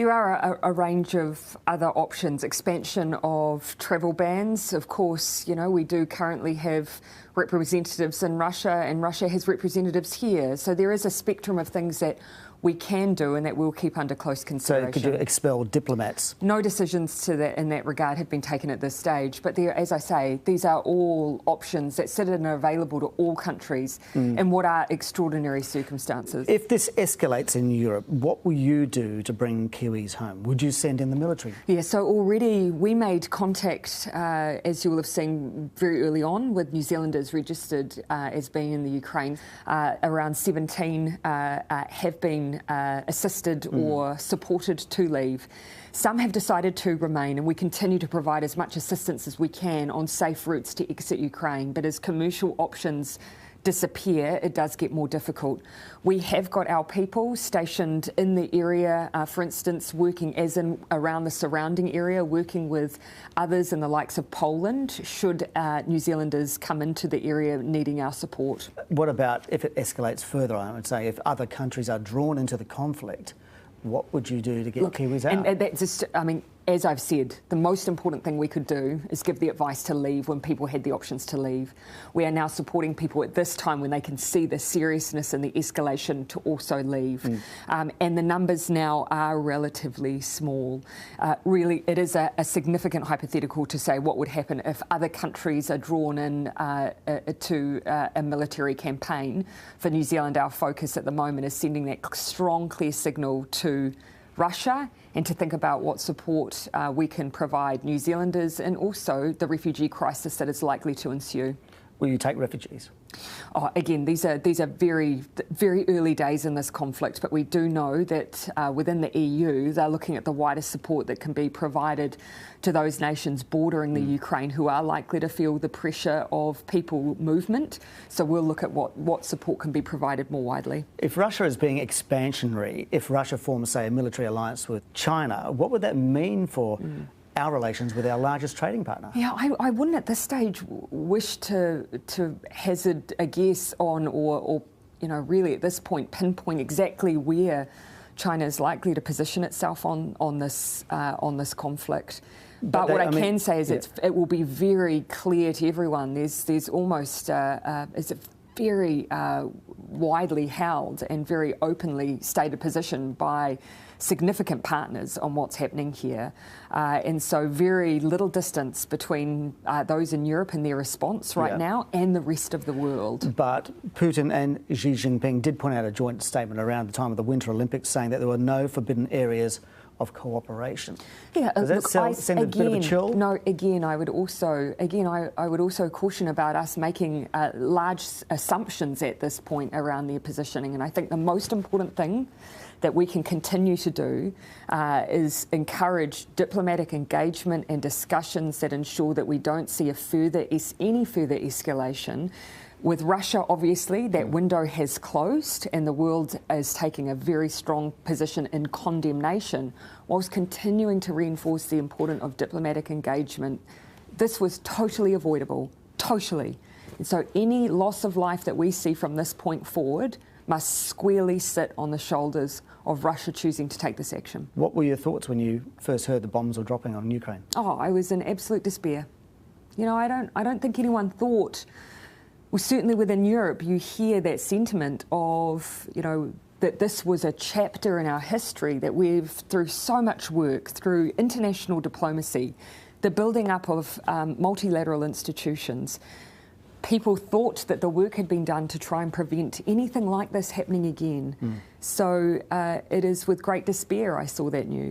There are a range of other options. Expansion of travel bans. Of course, we do currently have representatives in Russia, and Russia has representatives here. So there is a spectrum of things that we can do and that we'll keep under close consideration. So could you expel diplomats? No decisions in that regard have been taken at this stage. But as I say, these are all options that sit and are available to all countries in what are extraordinary circumstances. If this escalates in Europe, what will you do to bring Kiwis home? Would you send in the military? Yeah, so already we made contact, as you will have seen very early on, with New Zealanders registered as being in the Ukraine. Around 17 have been assisted or supported to leave. Some have decided to remain, and we continue to provide as much assistance as we can on safe routes to exit Ukraine. But as commercial options disappear, it does get more difficult. We have got our people stationed in the area, for instance, working around the surrounding area, working with others in the likes of Poland, should New Zealanders come into the area needing our support. What about if it escalates further? I would say if other countries are drawn into the conflict, what would you do to get Kiwis out? And that's just, as I've said, the most important thing we could do is give the advice to leave when people had the options to leave. We are now supporting people at this time when they can see the seriousness and the escalation to also leave. And the numbers now are relatively small. Really, it is a significant hypothetical to say what would happen if other countries are drawn in to a military campaign. For New Zealand, our focus at the moment is sending that strong, clear signal to Russia and to think about what support we can provide New Zealanders and also the refugee crisis that is likely to ensue. Will you take refugees? Again, these are very, very early days in this conflict, but we do know that within the EU, they're looking at the wider support that can be provided to those nations bordering the Ukraine who are likely to feel the pressure of people movement. So we'll look at what support can be provided more widely. If Russia is being expansionary, if Russia forms, say, a military alliance with China, what would that mean for our relations with our largest trading partner? Yeah, I wouldn't at this stage wish to hazard a guess on or really at this point pinpoint exactly where China is likely to position itself on this conflict. But what I can say is it will be very clear to everyone. There's almost it's a very widely held and very openly stated position by significant partners on what's happening here. And so very little distance between those in Europe and their response right now and the rest of the world. But Putin and Xi Jinping did point out a joint statement around the time of the Winter Olympics saying that there were no forbidden areas of cooperation. Yeah, does that send a bit of a chill? No, again, I would also caution about us making large assumptions at this point around their positioning. And I think the most important thing that we can continue to do is encourage diplomatic engagement and discussions that ensure that we don't see any further escalation. With Russia, obviously, that window has closed and the world is taking a very strong position in condemnation whilst continuing to reinforce the importance of diplomatic engagement. This was totally avoidable, totally. And so any loss of life that we see from this point forward must squarely sit on the shoulders of Russia choosing to take this action. What were your thoughts when you first heard the bombs were dropping on Ukraine? I was in absolute despair. I don't think anyone thought. Well, certainly within Europe, you hear that sentiment of, that this was a chapter in our history that we've, through so much work, through international diplomacy, the building up of multilateral institutions, people thought that the work had been done to try and prevent anything like this happening again. So it is with great despair I saw that news.